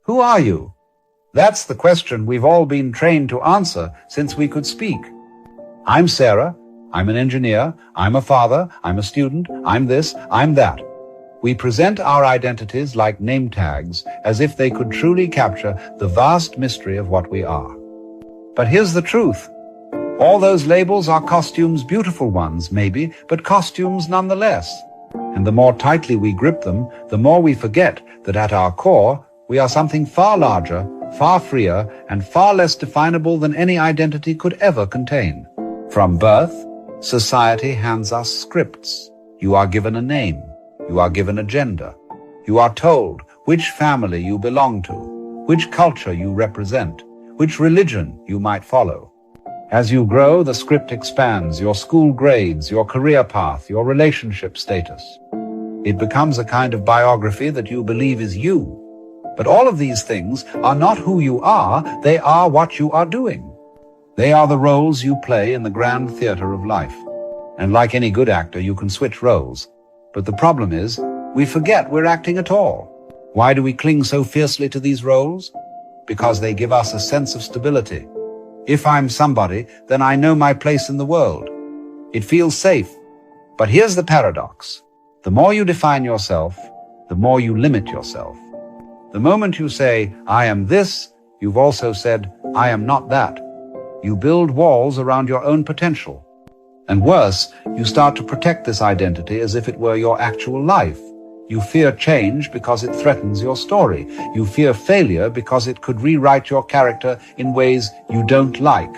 Who are you? That's the question we've all been trained to answer since we could speak. I'm Sarah. I'm an engineer. I'm a father. I'm a student. I'm this. I'm that. We present our identities like name tags, as if they could truly capture the vast mystery of what we are. But here's the truth. All those labels are costumes, beautiful ones, maybe, but costumes nonetheless. And the more tightly we grip them, the more we forget that at our core, we are something far larger, far freer, and far less definable than any identity could ever contain. From birth, society hands us scripts. You are given a name. You are given a gender. You are told which family you belong to, which culture you represent, which religion you might follow. As you grow, the script expands, your school grades, your career path, your relationship status. It becomes a kind of biography that you believe is you. But all of these things are not who you are, they are what you are doing. They are the roles you play in the grand theater of life. And like any good actor, you can switch roles. But the problem is, we forget we're acting at all. Why do we cling so fiercely to these roles? Because they give us a sense of stability. If I'm somebody, then I know my place in the world. It feels safe. But here's the paradox. The more you define yourself, the more you limit yourself. The moment you say, I am this, you've also said, I am not that. You build walls around your own potential. And worse, you start to protect this identity as if it were your actual life. You fear change because it threatens your story. You fear failure because it could rewrite your character in ways you don't like.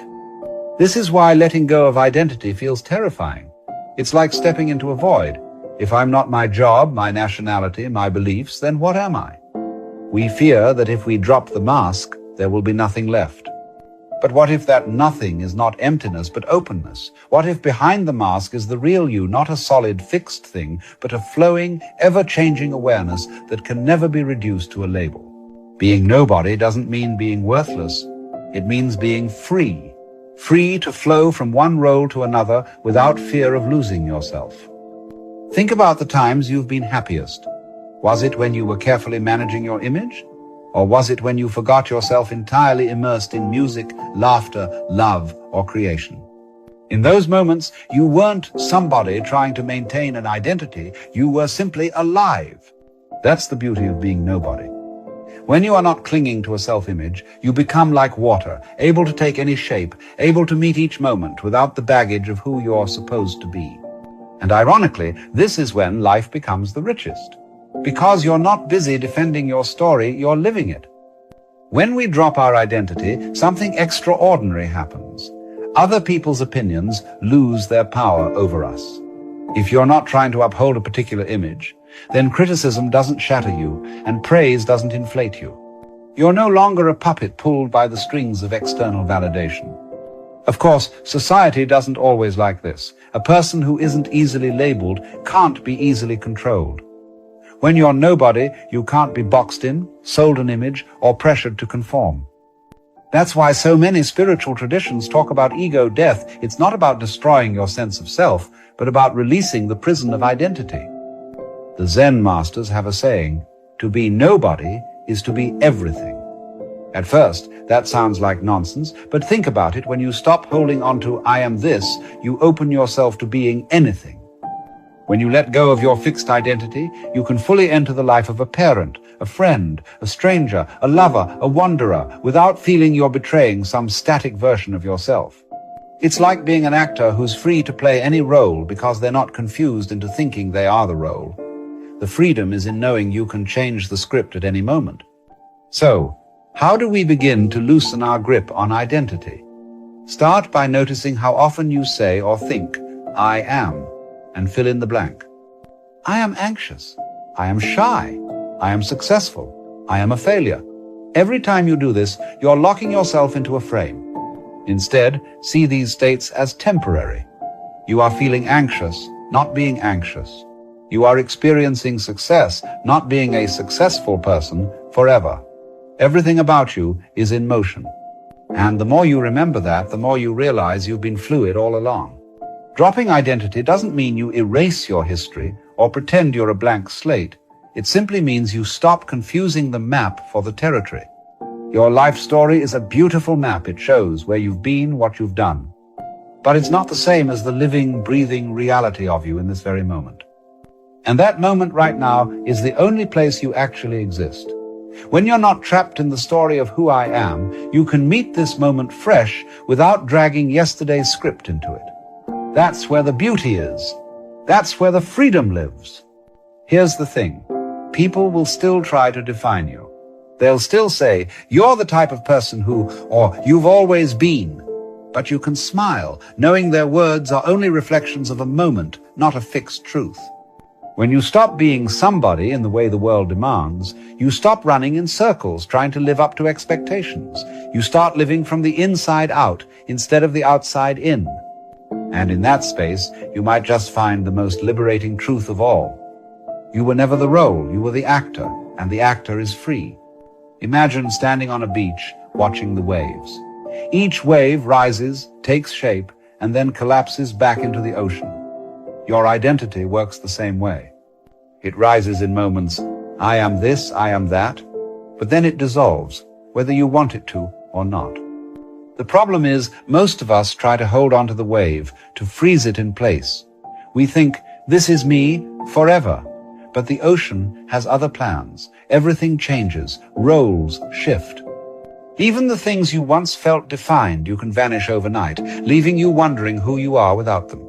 This is why letting go of identity feels terrifying. It's like stepping into a void. If I'm not my job, my nationality, my beliefs, then what am I? We fear that if we drop the mask, there will be nothing left. But what if that nothing is not emptiness, but openness? What if behind the mask is the real you, not a solid, fixed thing, but a flowing, ever-changing awareness that can never be reduced to a label? Being nobody doesn't mean being worthless. It means being free. Free to flow from one role to another without fear of losing yourself. Think about the times you've been happiest. Was it when you were carefully managing your image? Or was it when you forgot yourself entirely immersed in music, laughter, love, or creation? In those moments, you weren't somebody trying to maintain an identity. You were simply alive. That's the beauty of being nobody. When you are not clinging to a self-image, you become like water, able to take any shape, able to meet each moment without the baggage of who you're supposed to be. And ironically, this is when life becomes the richest. Because you're not busy defending your story, you're living it. When we drop our identity, something extraordinary happens. Other people's opinions lose their power over us. If you're not trying to uphold a particular image, then criticism doesn't shatter you and praise doesn't inflate you. You're no longer a puppet pulled by the strings of external validation. Of course, society doesn't always like this. A person who isn't easily labeled can't be easily controlled. When you're nobody, you can't be boxed in, sold an image, or pressured to conform. That's why so many spiritual traditions talk about ego death. It's not about destroying your sense of self, but about releasing the prison of identity. The Zen masters have a saying, to be nobody is to be everything. At first, that sounds like nonsense, but think about it. When you stop holding on to I am this, you open yourself to being anything. When you let go of your fixed identity, you can fully enter the life of a parent, a friend, a stranger, a lover, a wanderer, without feeling you're betraying some static version of yourself. It's like being an actor who's free to play any role because they're not confused into thinking they are the role. The freedom is in knowing you can change the script at any moment. So, how do we begin to loosen our grip on identity? Start by noticing how often you say or think, I am, and fill in the blank. I am anxious. I am shy. I am successful. I am a failure. Every time you do this, you're locking yourself into a frame. Instead, see these states as temporary. You are feeling anxious, not being anxious. You are experiencing success, not being a successful person forever. Everything about you is in motion. And the more you remember that, the more you realize you've been fluid all along. Dropping identity doesn't mean you erase your history or pretend you're a blank slate. It simply means you stop confusing the map for the territory. Your life story is a beautiful map. It shows where you've been, what you've done. But it's not the same as the living, breathing reality of you in this very moment. And that moment right now is the only place you actually exist. When you're not trapped in the story of who I am, you can meet this moment fresh without dragging yesterday's script into it. That's where the beauty is. That's where the freedom lives. Here's the thing. People will still try to define you. They'll still say, you're the type of person who, or you've always been. But you can smile, knowing their words are only reflections of a moment, not a fixed truth. When you stop being somebody in the way the world demands, you stop running in circles trying to live up to expectations. You start living from the inside out instead of the outside in. And in that space, you might just find the most liberating truth of all. You were never the role, you were the actor, and the actor is free. Imagine standing on a beach, watching the waves. Each wave rises, takes shape, and then collapses back into the ocean. Your identity works the same way. It rises in moments, I am this, I am that, but then it dissolves, whether you want it to or not. The problem is, most of us try to hold onto the wave, to freeze it in place. We think, this is me forever. But the ocean has other plans. Everything changes, roles shift. Even the things you once felt defined, you can vanish overnight, leaving you wondering who you are without them.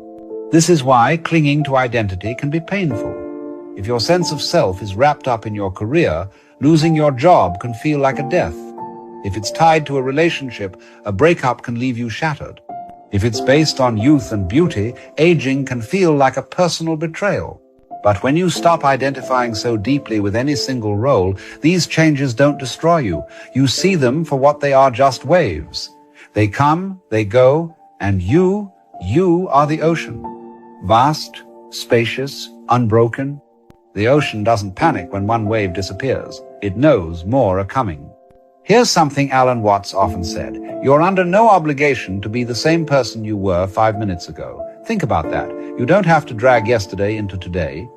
This is why clinging to identity can be painful. If your sense of self is wrapped up in your career, losing your job can feel like a death. If it's tied to a relationship, a breakup can leave you shattered. If it's based on youth and beauty, aging can feel like a personal betrayal. But when you stop identifying so deeply with any single role, these changes don't destroy you. You see them for what they are, just waves. They come, they go, and you are the ocean. Vast, spacious, unbroken. The ocean doesn't panic when one wave disappears. It knows more are coming. Here's something Alan Watts often said. You're under no obligation to be the same person you were 5 minutes ago. Think about that. You don't have to drag yesterday into today.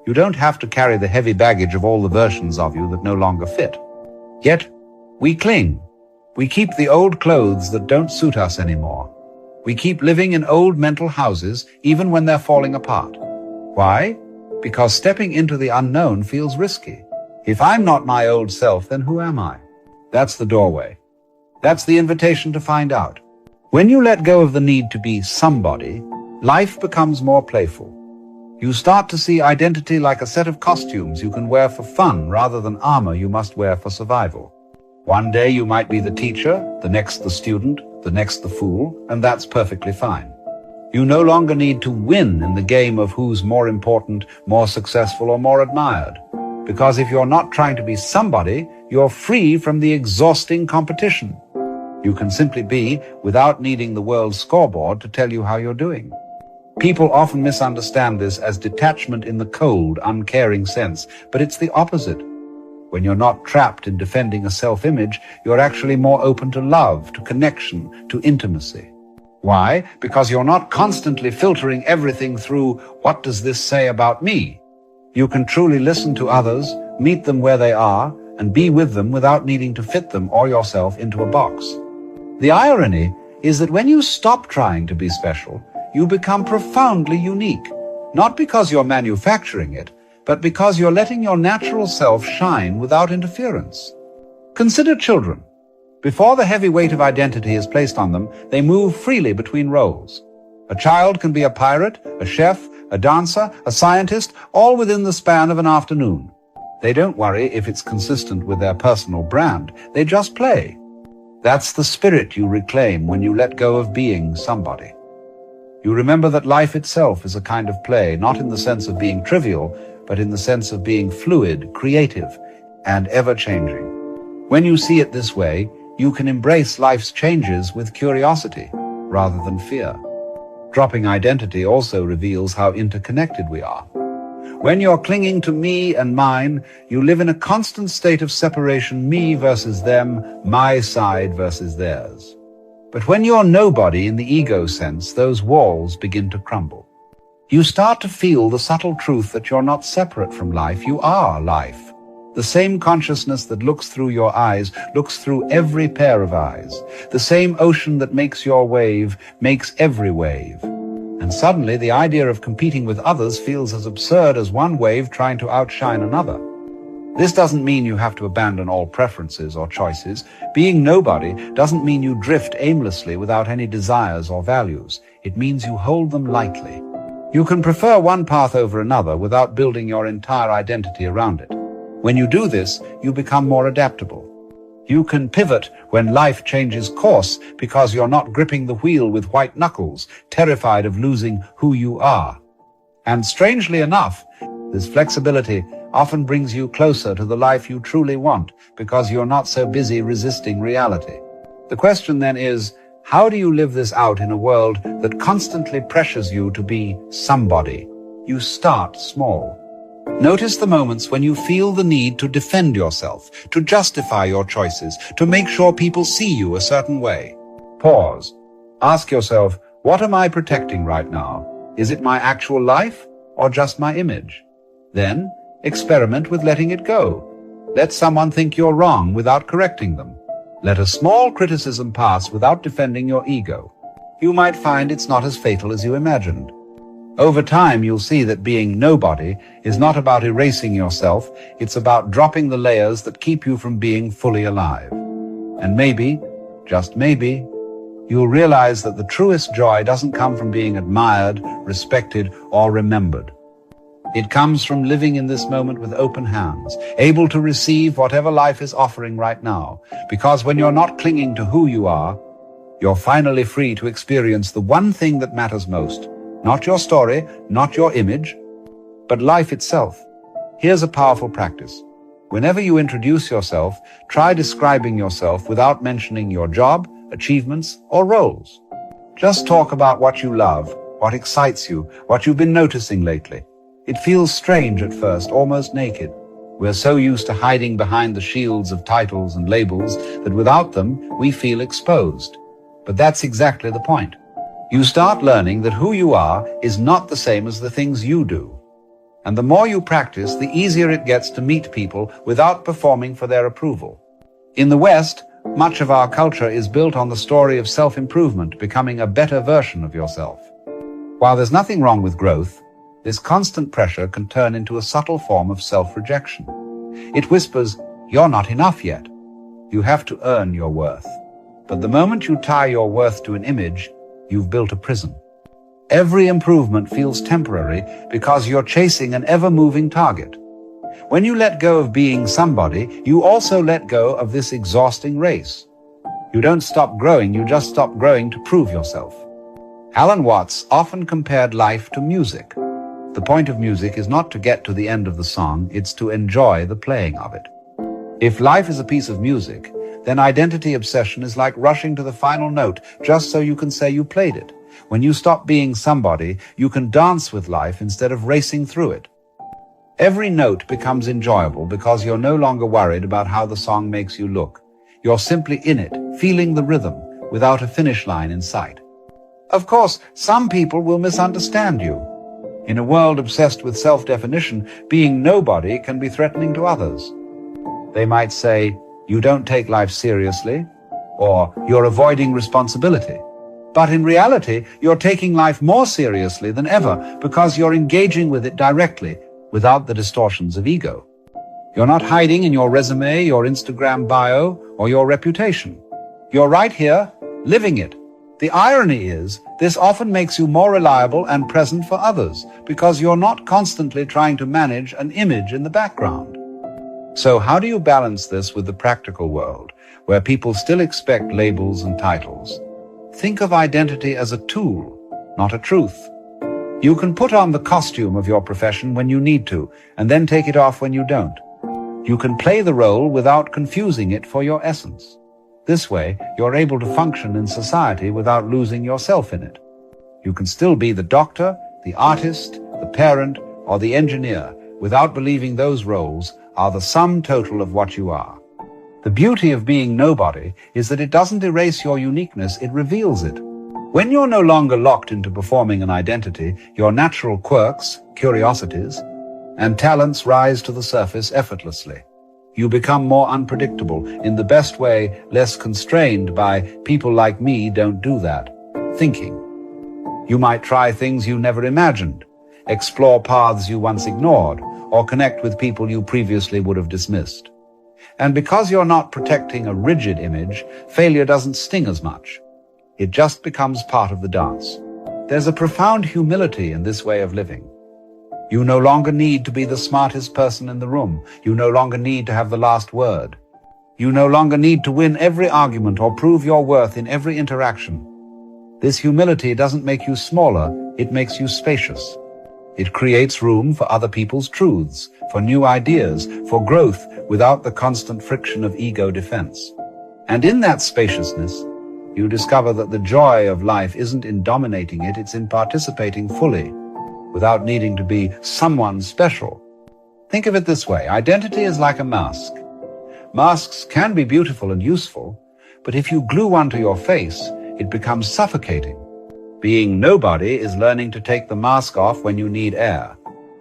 You don't have to carry the heavy baggage of all the versions of you that no longer fit. Yet, we cling. We keep the old clothes that don't suit us anymore. We keep living in old mental houses even when they're falling apart. Why? Because stepping into the unknown feels risky. If I'm not my old self, then who am I? That's the doorway. That's the invitation to find out. When you let go of the need to be somebody, life becomes more playful. You start to see identity like a set of costumes you can wear for fun rather than armor you must wear for survival. One day you might be the teacher, the next the student, the next the fool, and that's perfectly fine. You no longer need to win in the game of who's more important, more successful, or more admired. Because if you're not trying to be somebody, you're free from the exhausting competition. You can simply be without needing the world's scoreboard to tell you how you're doing. People often misunderstand this as detachment in the cold, uncaring sense, but it's the opposite. When you're not trapped in defending a self-image, you're actually more open to love, to connection, to intimacy. Why? Because you're not constantly filtering everything through, what does this say about me? You can truly listen to others, meet them where they are, and be with them without needing to fit them or yourself into a box. The irony is that when you stop trying to be special, you become profoundly unique, not because you're manufacturing it, but because you're letting your natural self shine without interference. Consider children. Before the heavy weight of identity is placed on them, they move freely between roles. A child can be a pirate, a chef, a dancer, a scientist, all within the span of an afternoon. They don't worry if it's consistent with their personal brand. They just play. That's the spirit you reclaim when you let go of being somebody. You remember that life itself is a kind of play, not in the sense of being trivial, but in the sense of being fluid, creative, and ever-changing. When you see it this way, you can embrace life's changes with curiosity rather than fear. Dropping identity also reveals how interconnected we are. When you're clinging to me and mine, you live in a constant state of separation, me versus them, my side versus theirs. But when you're nobody in the ego sense, those walls begin to crumble. You start to feel the subtle truth that you're not separate from life, you are life. The same consciousness that looks through your eyes looks through every pair of eyes. The same ocean that makes your wave makes every wave. And suddenly the idea of competing with others feels as absurd as one wave trying to outshine another. This doesn't mean you have to abandon all preferences or choices. Being nobody doesn't mean you drift aimlessly without any desires or values. It means you hold them lightly. You can prefer one path over another without building your entire identity around it. When you do this, you become more adaptable. You can pivot when life changes course because you're not gripping the wheel with white knuckles, terrified of losing who you are. And strangely enough, this flexibility often brings you closer to the life you truly want because you're not so busy resisting reality. The question then is, how do you live this out in a world that constantly pressures you to be somebody? You start small. Notice the moments when you feel the need to defend yourself, to justify your choices, to make sure people see you a certain way. Pause. Ask yourself, what am I protecting right now? Is it my actual life or just my image? Then, experiment with letting it go. Let someone think you're wrong without correcting them. Let a small criticism pass without defending your ego. You might find it's not as fatal as you imagined. Over time, you'll see that being nobody is not about erasing yourself, it's about dropping the layers that keep you from being fully alive. And maybe, just maybe, you'll realize that the truest joy doesn't come from being admired, respected, or remembered. It comes from living in this moment with open hands, able to receive whatever life is offering right now. Because when you're not clinging to who you are, you're finally free to experience the one thing that matters most. Not your story, not your image, but life itself. Here's a powerful practice. Whenever you introduce yourself, try describing yourself without mentioning your job, achievements, or roles. Just talk about what you love, what excites you, what you've been noticing lately. It feels strange at first, almost naked. We're so used to hiding behind the shields of titles and labels that without them, we feel exposed. But that's exactly the point. You start learning that who you are is not the same as the things you do. And the more you practice, the easier it gets to meet people without performing for their approval. In the West, much of our culture is built on the story of self-improvement, becoming a better version of yourself. While there's nothing wrong with growth, this constant pressure can turn into a subtle form of self-rejection. It whispers, you're not enough yet. You have to earn your worth. But the moment you tie your worth to an image, you've built a prison. Every improvement feels temporary because you're chasing an ever-moving target. When you let go of being somebody, you also let go of this exhausting race. You don't stop growing, you just stop growing to prove yourself. Alan Watts often compared life to music. The point of music is not to get to the end of the song, it's to enjoy the playing of it. If life is a piece of music, then identity obsession is like rushing to the final note just so you can say you played it. When you stop being somebody, you can dance with life instead of racing through it. Every note becomes enjoyable because you're no longer worried about how the song makes you look. You're simply in it, feeling the rhythm, without a finish line in sight. Of course, some people will misunderstand you. In a world obsessed with self-definition, being nobody can be threatening to others. They might say, you don't take life seriously, or you're avoiding responsibility. But in reality, you're taking life more seriously than ever because you're engaging with it directly without the distortions of ego. You're not hiding in your resume, your Instagram bio, or your reputation. You're right here, living it. The irony is, this often makes you more reliable and present for others because you're not constantly trying to manage an image in the background. So how do you balance this with the practical world, where people still expect labels and titles? Think of identity as a tool, not a truth. You can put on the costume of your profession when you need to, and then take it off when you don't. You can play the role without confusing it for your essence. This way, you're able to function in society without losing yourself in it. You can still be the doctor, the artist, the parent, or the engineer without believing those roles are the sum total of what you are. The beauty of being nobody is that it doesn't erase your uniqueness, it reveals it. When you're no longer locked into performing an identity, your natural quirks, curiosities, and talents rise to the surface effortlessly. You become more unpredictable, in the best way, less constrained by "people like me don't do that" thinking. You might try things you never imagined, explore paths you once ignored, or connect with people you previously would have dismissed. And because you're not protecting a rigid image, failure doesn't sting as much. It just becomes part of the dance. There's a profound humility in this way of living. You no longer need to be the smartest person in the room. You no longer need to have the last word. You no longer need to win every argument or prove your worth in every interaction. This humility doesn't make you smaller, it makes you spacious. It creates room for other people's truths, for new ideas, for growth without the constant friction of ego defense. And in that spaciousness, you discover that the joy of life isn't in dominating it, it's in participating fully, without needing to be someone special. Think of it this way: identity is like a mask. Masks can be beautiful and useful, but if you glue one to your face, it becomes suffocating. Being nobody is learning to take the mask off when you need air.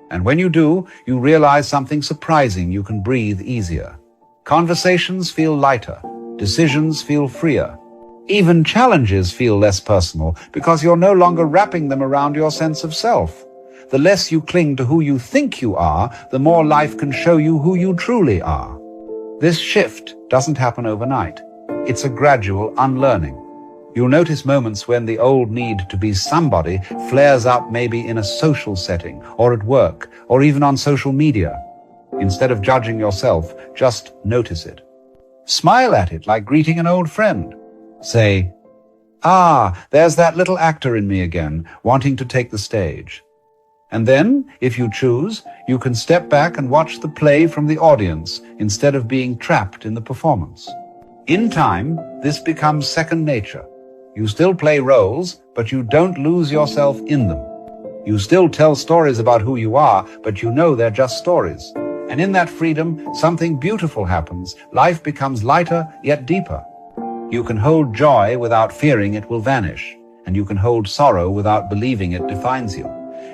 And when you do, you realize something surprising: you can breathe easier. Conversations feel lighter. Decisions feel freer. Even challenges feel less personal because you're no longer wrapping them around your sense of self. The less you cling to who you think you are, the more life can show you who you truly are. This shift doesn't happen overnight. It's a gradual unlearning. You'll notice moments when the old need to be somebody flares up, maybe in a social setting, or at work, or even on social media. Instead of judging yourself, just notice it. Smile at it like greeting an old friend. Say, there's that little actor in me again, wanting to take the stage. And then, if you choose, you can step back and watch the play from the audience instead of being trapped in the performance. In time, this becomes second nature. You still play roles, but you don't lose yourself in them. You still tell stories about who you are, but you know they're just stories. And in that freedom, something beautiful happens. Life becomes lighter, yet deeper. You can hold joy without fearing it will vanish, and you can hold sorrow without believing it defines you.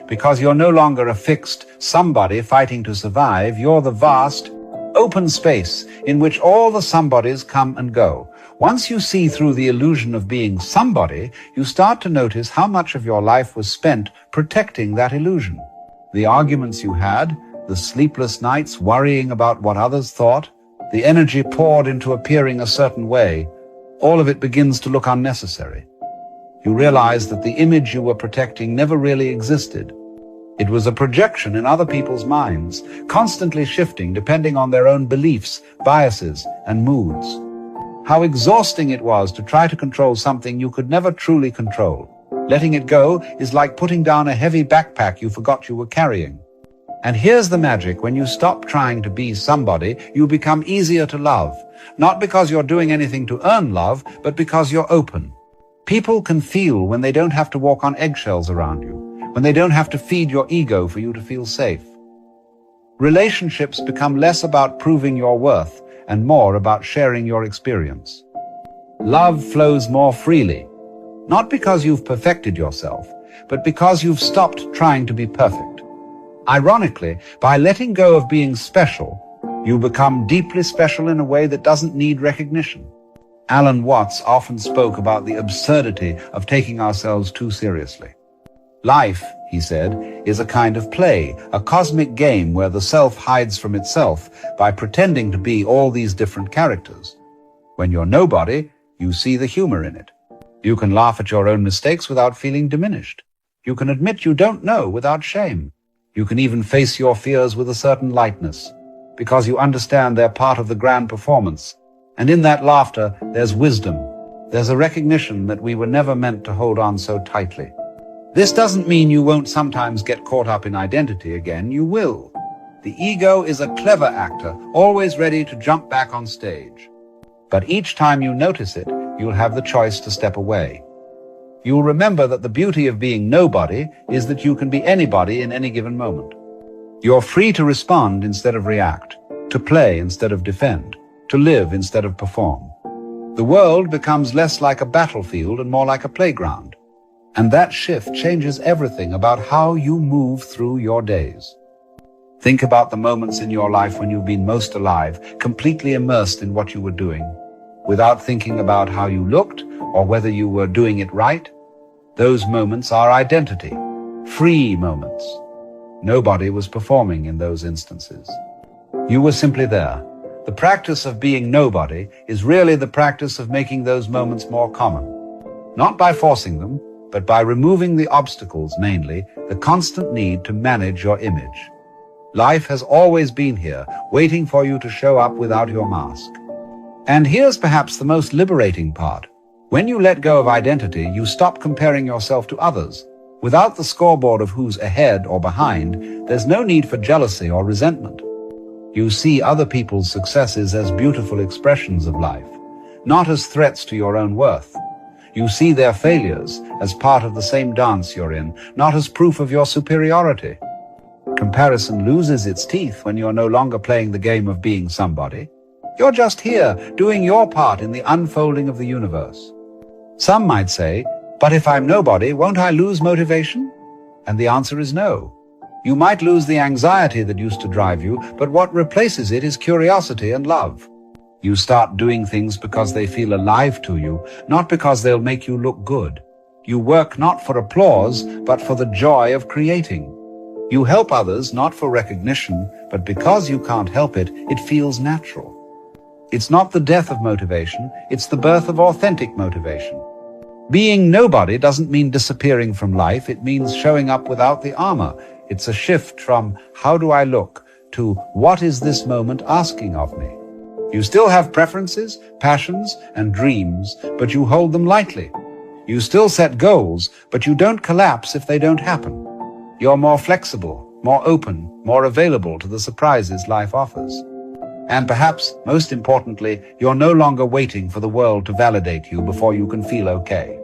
Because you're no longer a fixed somebody fighting to survive, you're the vast, open space in which all the somebodies come and go. Once you see through the illusion of being somebody, you start to notice how much of your life was spent protecting that illusion. The arguments you had, the sleepless nights worrying about what others thought, the energy poured into appearing a certain way, all of it begins to look unnecessary. You realize that the image you were protecting never really existed. It was a projection in other people's minds, constantly shifting depending on their own beliefs, biases, and moods. How exhausting it was to try to control something you could never truly control. Letting it go is like putting down a heavy backpack you forgot you were carrying. And here's the magic: when you stop trying to be somebody, you become easier to love. Not because you're doing anything to earn love, but because you're open. People can feel when they don't have to walk on eggshells around you, when they don't have to feed your ego for you to feel safe. Relationships become less about proving your worth and more about sharing your experience. Love flows more freely, not because you've perfected yourself, but because you've stopped trying to be perfect. Ironically, by letting go of being special, you become deeply special in a way that doesn't need recognition. Alan Watts often spoke about the absurdity of taking ourselves too seriously. Life, he said, is a kind of play, a cosmic game where the self hides from itself by pretending to be all these different characters. When you're nobody, you see the humor in it. You can laugh at your own mistakes without feeling diminished. You can admit you don't know without shame. You can even face your fears with a certain lightness, because you understand they're part of the grand performance. And in that laughter, there's wisdom. There's a recognition that we were never meant to hold on so tightly. This doesn't mean you won't sometimes get caught up in identity again. You will. The ego is a clever actor, always ready to jump back on stage. But each time you notice it, you'll have the choice to step away. You'll remember that the beauty of being nobody is that you can be anybody in any given moment. You're free to respond instead of react, to play instead of defend, to live instead of perform. The world becomes less like a battlefield and more like a playground. And that shift changes everything about how you move through your days. Think about the moments in your life when you've been most alive, completely immersed in what you were doing, without thinking about how you looked or whether you were doing it right. Those moments are identity, free moments. Nobody was performing in those instances. You were simply there. The practice of being nobody is really the practice of making those moments more common. Not by forcing them, but by removing the obstacles, mainly the constant need to manage your image. Life has always been here, waiting for you to show up without your mask. And here's perhaps the most liberating part. When you let go of identity, you stop comparing yourself to others. Without the scoreboard of who's ahead or behind, there's no need for jealousy or resentment. You see other people's successes as beautiful expressions of life, not as threats to your own worth. You see their failures as part of the same dance you're in, not as proof of your superiority. Comparison loses its teeth when you're no longer playing the game of being somebody. You're just here, doing your part in the unfolding of the universe. Some might say, but if I'm nobody, won't I lose motivation? And the answer is no. You might lose the anxiety that used to drive you, but what replaces it is curiosity and love. You start doing things because they feel alive to you, not because they'll make you look good. You work not for applause, but for the joy of creating. You help others not for recognition, but because you can't help it, it feels natural. It's not the death of motivation, it's the birth of authentic motivation. Being nobody doesn't mean disappearing from life, it means showing up without the armor. It's a shift from how do I look to what is this moment asking of me. You still have preferences, passions, and dreams, but you hold them lightly. You still set goals, but you don't collapse if they don't happen. You're more flexible, more open, more available to the surprises life offers. And perhaps, most importantly, you're no longer waiting for the world to validate you before you can feel okay.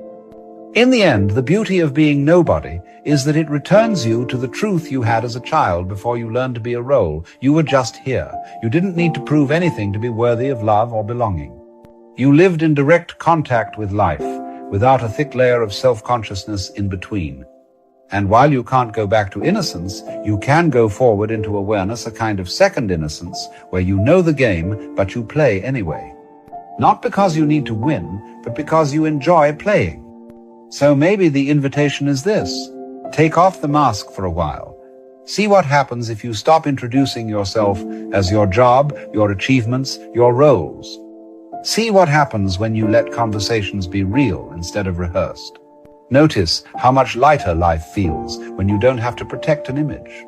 In the end, the beauty of being nobody is that it returns you to the truth you had as a child before you learned to be a role. You were just here. You didn't need to prove anything to be worthy of love or belonging. You lived in direct contact with life, without a thick layer of self-consciousness in between. And while you can't go back to innocence, you can go forward into awareness, a kind of second innocence, where you know the game, but you play anyway. Not because you need to win, but because you enjoy playing. So maybe the invitation is this. Take off the mask for a while. See what happens if you stop introducing yourself as your job, your achievements, your roles. See what happens when you let conversations be real instead of rehearsed. Notice how much lighter life feels when you don't have to protect an image.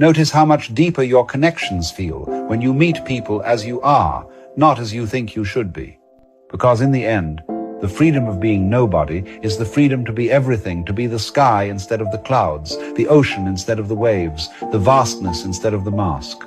Notice how much deeper your connections feel when you meet people as you are, not as you think you should be. Because in the end, the freedom of being nobody is the freedom to be everything, to be the sky instead of the clouds, the ocean instead of the waves, the vastness instead of the mask.